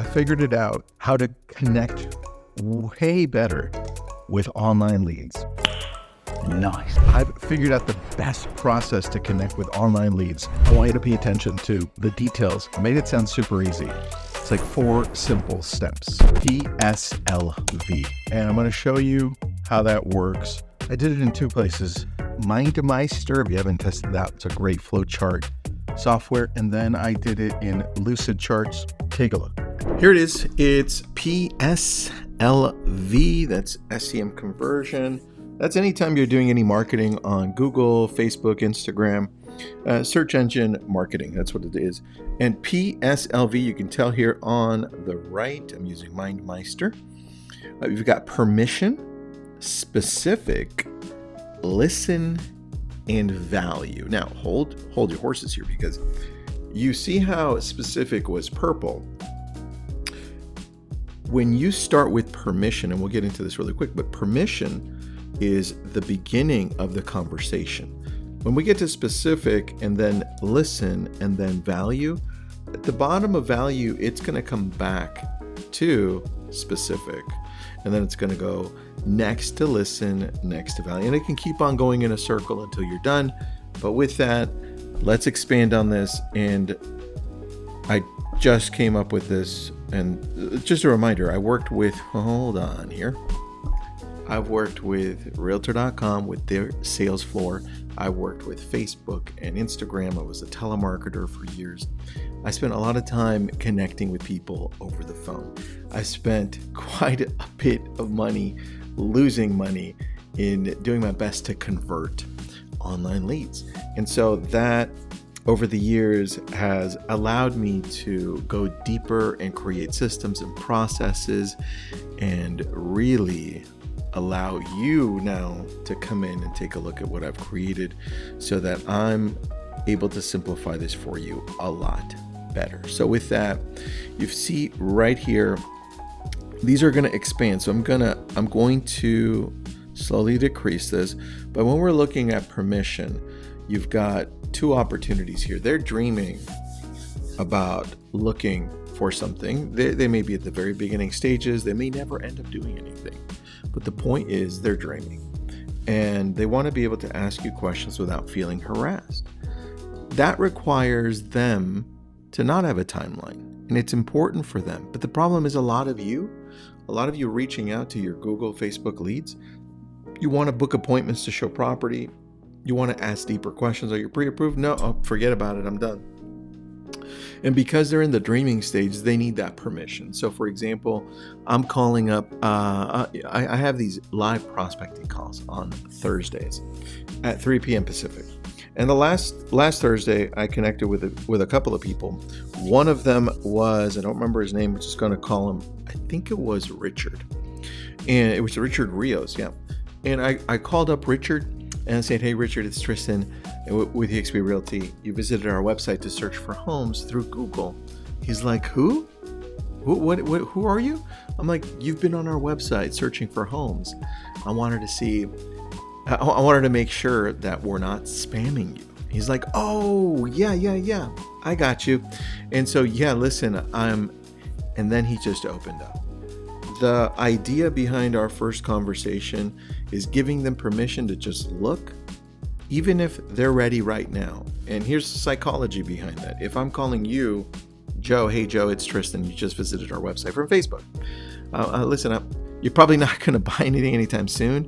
I figured it out how to connect way better with online leads. Nice. I've figured out the best process to connect with online leads. I want you to pay attention to the details. I made it sound super easy. It's like 4 simple steps. PSLV. And I'm going to show you how that works. I did it in 2 places. Mindmeister, if you haven't tested that, it's a great flowchart software. And then I did it in Lucid Charts. Take a look. Here it is. It's PSLV. That's SEM conversion. That's anytime you're doing any marketing on Google, Facebook, Instagram, search engine marketing. That's what it is. And PSLV, you can tell here on the right, I'm using Mindmeister. You've got permission, specific, listen, and value. Now, hold your horses here, because you see how specific was purple. When you start with permission, and we'll get into this really quick, but permission is the beginning of the conversation. When we get to specific and then listen and then value, at the bottom of value, it's going to come back to specific. And then it's going to go next to listen, next to value. And it can keep on going in a circle until you're done. But with that, let's expand on this. And I just came up with this. And just a reminder, I worked with, hold on here. I've worked with Realtor.com with their sales floor. I worked with Facebook and Instagram. I was a telemarketer for years. I spent a lot of time connecting with people over the phone. I spent quite a bit of money, losing money in doing my best to convert online leads. And so that over the years has allowed me to go deeper and create systems and processes and really allow you now to come in and take a look at what I've created so that I'm able to simplify this for you a lot better. So with that, you see right here, these are going to expand. So I'm going to slowly decrease this. But when we're looking at permission, you've got 2 opportunities here. They're dreaming about looking for something. They may be at the very beginning stages. They may never end up doing anything. But the point is they're dreaming and they want to be able to ask you questions without feeling harassed. That requires them to not have a timeline, and it's important for them. But the problem is a lot of you reaching out to your Google, Facebook leads, you want to book appointments to show property. You want to ask deeper questions. Are you pre-approved? No, forget about it. I'm done. And because they're in the dreaming stage, they need that permission. So for example, I'm calling up, I have these live prospecting calls on Thursdays at 3 p.m. Pacific. And the last Thursday, I connected with a couple of people. One of them was, I don't remember his name, I'm just going to call him, I think it was Richard. And it was Richard Rios, yeah. And I called up Richard and I said, hey, Richard, it's Tristan with eXp Realty. You visited our website to search for homes through Google. He's like, who? Who are you? I'm like, you've been on our website searching for homes. I wanted to make sure that we're not spamming you. He's like, oh, yeah. I got you. And so, yeah, listen, and then he just opened up. The idea behind our first conversation is giving them permission to just look, even if they're ready right now. And here's the psychology behind that. If I'm calling you, Joe, hey Joe, it's Tristan, you just visited our website from Facebook. Listen up, you're probably not going to buy anything anytime soon,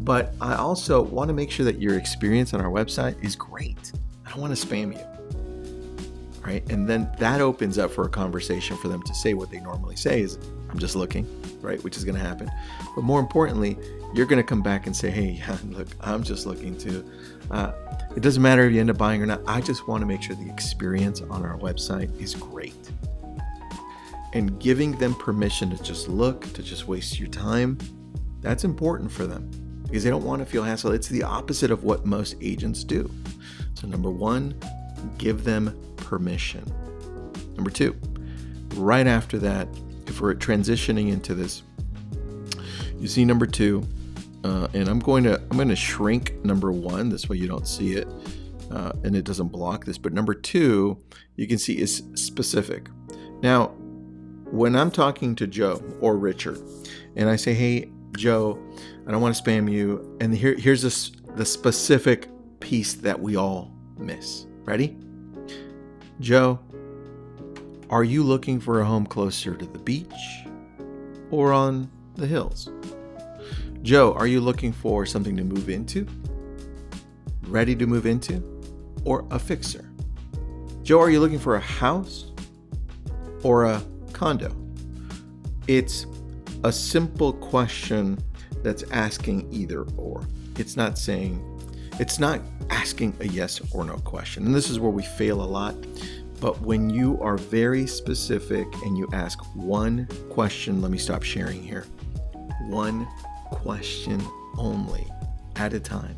but I also want to make sure that your experience on our website is great. I don't want to spam you. Right? And then that opens up for a conversation for them to say what they normally say is, I'm just looking, right? Which is going to happen. But more importantly, you're going to come back and say, hey, look, I'm just looking to, it doesn't matter if you end up buying or not. I just want to make sure the experience on our website is great. And giving them permission to just look, to just waste your time, that's important for them because they don't want to feel hassled. It's the opposite of what most agents do. So number 1, give them permission. Number 2, right after that, if we're transitioning into this, you see number 2, and I'm going to shrink number 1. This way you don't see it, and it doesn't block this. But number 2, you can see is specific. Now, when I'm talking to Joe or Richard and I say, hey, Joe, I don't want to spam you. And here's the specific piece that we all miss. Ready? Joe, are you looking for a home closer to the beach or on the hills? Joe, are you looking for something to move into, ready to move into, or a fixer? Joe, are you looking for a house or a condo? It's a simple question that's asking either or. It's not asking a yes or no question. And this is where we fail a lot. But when you are very specific and you ask one question, let me stop sharing here. One question only at a time.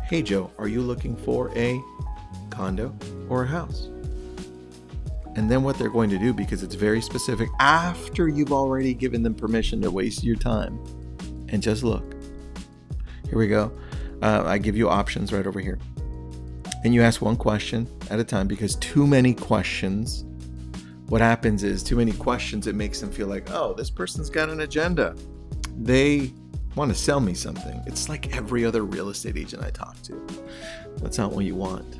Hey Joe, are you looking for a condo or a house? And then what they're going to do, because it's very specific, after you've already given them permission to waste your time, and just look. Here we go. I give you options right over here. And you ask one question at a time, because too many questions, what happens is too many questions, it makes them feel like, oh, this person's got an agenda. They want to sell me something. It's like every other real estate agent I talk to. That's not what you want.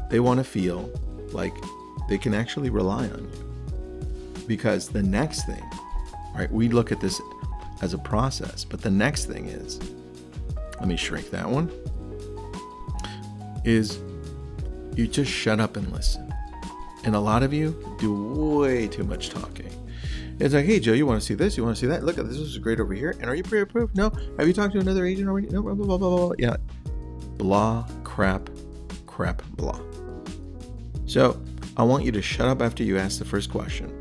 They want to feel like they can actually rely on you. Because the next thing, right, we look at this as a process, but the next thing is, let me shrink that one, is you just shut up and listen. And a lot of you do way too much talking. It's like, hey, Joe, you want to see this? You want to see that? Look at this. This is great over here. And are you pre-approved? No. Have you talked to another agent already? No, blah, blah, blah, blah, blah. Yeah. Blah, crap, blah. So I want you to shut up after you ask the first question,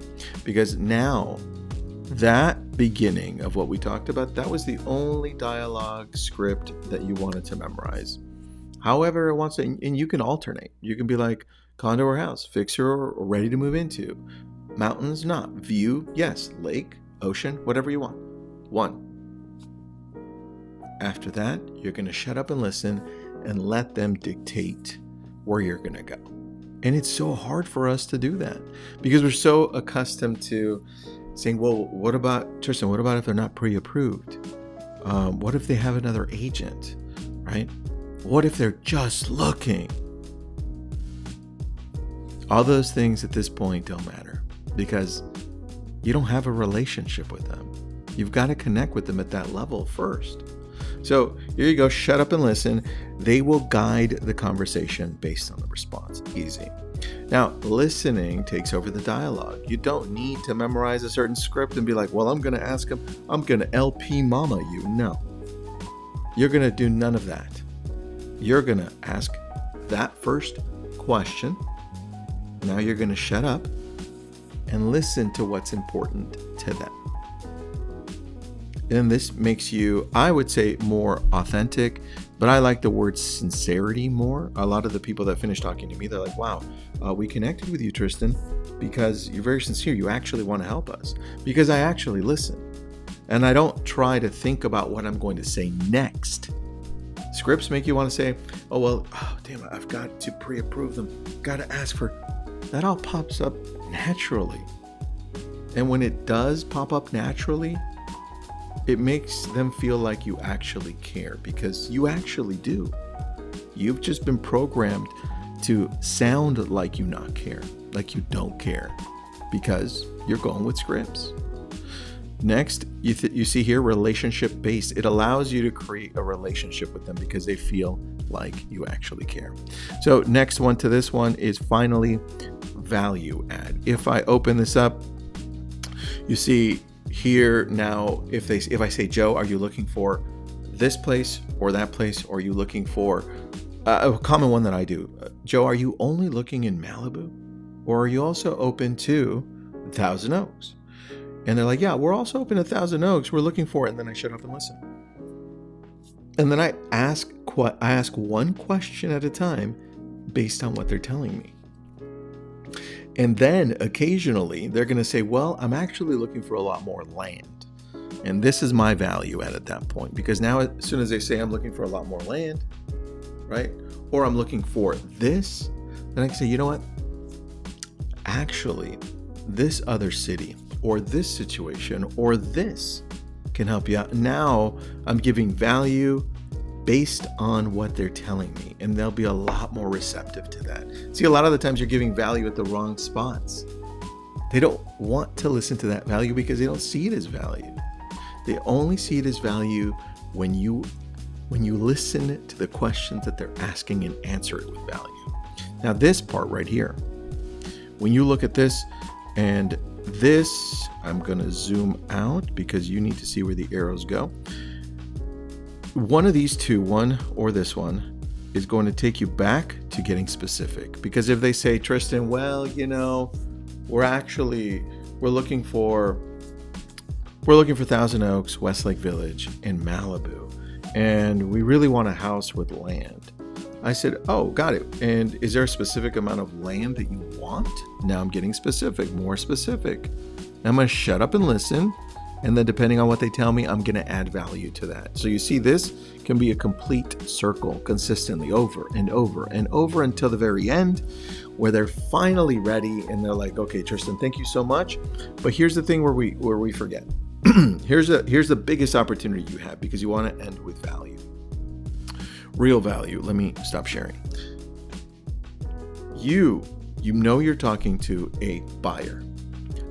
because now that beginning of what we talked about, that was the only dialogue script that you wanted to memorize. However it wants to, and you can alternate. You can be like condo or house, fixer or ready to move into, mountains, not, view, yes, lake, ocean, whatever you want. 1. After that, you're going to shut up and listen and let them dictate where you're going to go. And it's so hard for us to do that because we're so accustomed to saying, well, what about, Tristan, what about if they're not pre-approved? What if they have another agent, right? What if they're just looking? All those things at this point don't matter because you don't have a relationship with them. You've got to connect with them at that level first. So here you go. Shut up and listen. They will guide the conversation based on the response. Easy. Now, listening takes over the dialogue. You don't need to memorize a certain script and be like, well, I'm going to ask them, I'm going to LP mama you. No, you're going to do none of that. You're going to ask that first question. Now you're going to shut up and listen to what's important to them. And this makes you, I would say, more authentic, but I like the word sincerity more. A lot of the people that finish talking to me, they're like, wow, we connected with you, Tristan, because you're very sincere. You actually want to help us because I actually listen. And I don't try to think about what I'm going to say next. Scripts make you want to say, oh, well, oh, damn it, I've got to pre-approve them. Got to ask for, that all pops up naturally. And when it does pop up naturally, it makes them feel like you actually care because you actually do. You've just been programmed to sound like you not care, like you don't care because you're going with scripts. Next, you see here, relationship based. It allows you to create a relationship with them because they feel like you actually care. So next one to this one is finally value add. If I open this up, you see here now, if I say, Joe, are you looking for this place or that place? Or are you looking for a common one that I do? Joe, are you only looking in Malibu? Or are you also open to Thousand Oaks? And they're like, yeah, we're also open to Thousand Oaks. We're looking for it. And then I shut up and listen. And then I ask one question at a time based on what they're telling me. And then occasionally they're going to say, well, I'm actually looking for a lot more land. And this is my value add at that point. Because now as soon as they say I'm looking for a lot more land, right? Or I'm looking for this, then I can say, you know what? Actually, this other city or this situation or this can help you out. Now I'm giving value based on what they're telling me, and they'll be a lot more receptive to that. See, a lot of the times you're giving value at the wrong spots. They don't want to listen to that value because they don't see it as value. They only see it as value when you listen to the questions that they're asking and answer it with value. Now this part right here, when you look at this and this, I'm going to zoom out because you need to see where the arrows go. One of these two, one or this one, is going to take you back to getting specific. Because if they say, Tristan, well, we're looking for Thousand Oaks, Westlake Village, and Malibu, and we really want a house with land. I said, oh, got it. And is there a specific amount of land that you want? Now I'm getting specific, more specific. Now I'm going to shut up and listen. And then depending on what they tell me, I'm going to add value to that. So you see, this can be a complete circle consistently over and over and over until the very end, where they're finally ready and they're like, okay, Tristan, thank you so much. But here's the thing where we forget. Here's the biggest opportunity you have, because you want to end with value. Real value. Let me stop sharing. You know you're talking to a buyer.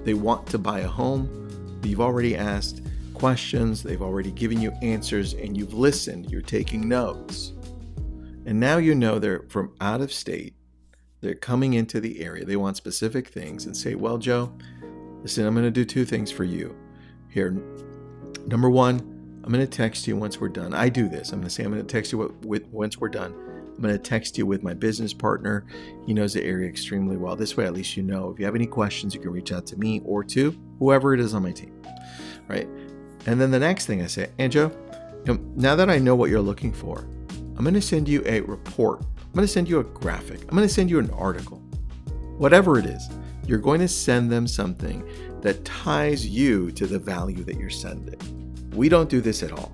They want to buy a home. You've already asked questions. They've already given you answers, and you've listened. You're taking notes. And now you know they're from out of state. They're coming into the area. They want specific things, and say, well, Joe, listen, I'm going to do two things for you here. Number one, I'm going to text you once we're done. I do this. I'm going to say, I'm going to text you once we're done. I'm going to text you with my business partner. He knows the area extremely well. This way, at least you know. If you have any questions, you can reach out to me or to whoever it is on my team, right? And then the next thing I say, and Joe, now that I know what you're looking for, I'm going to send you a report. I'm going to send you a graphic. I'm going to send you an article. Whatever it is, you're going to send them something that ties you to the value that you're sending. We don't do this at all.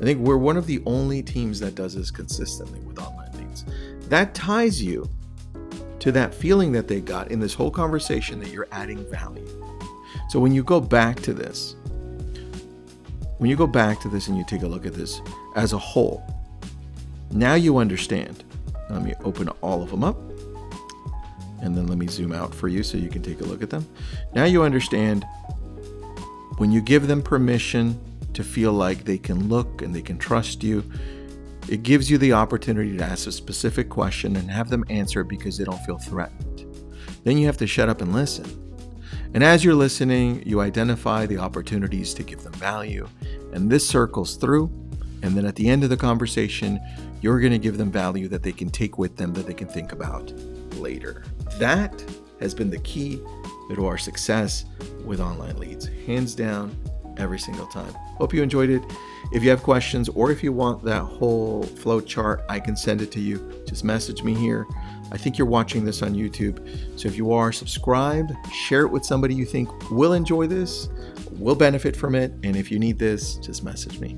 I think we're one of the only teams that does this consistently with online leads. That ties you to that feeling that they got in this whole conversation that you're adding value. So when you go back to this, and you take a look at this as a whole, now you understand. Let me open all of them up, and then let me zoom out for you so you can take a look at them. Now you understand when you give them permission to feel like they can look and they can trust you, it gives you the opportunity to ask a specific question and have them answer it because they don't feel threatened. Then you have to shut up and listen. And as you're listening, you identify the opportunities to give them value. And this circles through. And then at the end of the conversation, you're going to give them value that they can take with them, that they can think about later. That has been the key to our success with online leads. Hands down, every single time. Hope you enjoyed it. If you have questions or if you want that whole flow chart, I can send it to you. Just message me here. I think you're watching this on YouTube. So if you are, subscribe, share it with somebody you think will enjoy this, will benefit from it. And if you need this, just message me.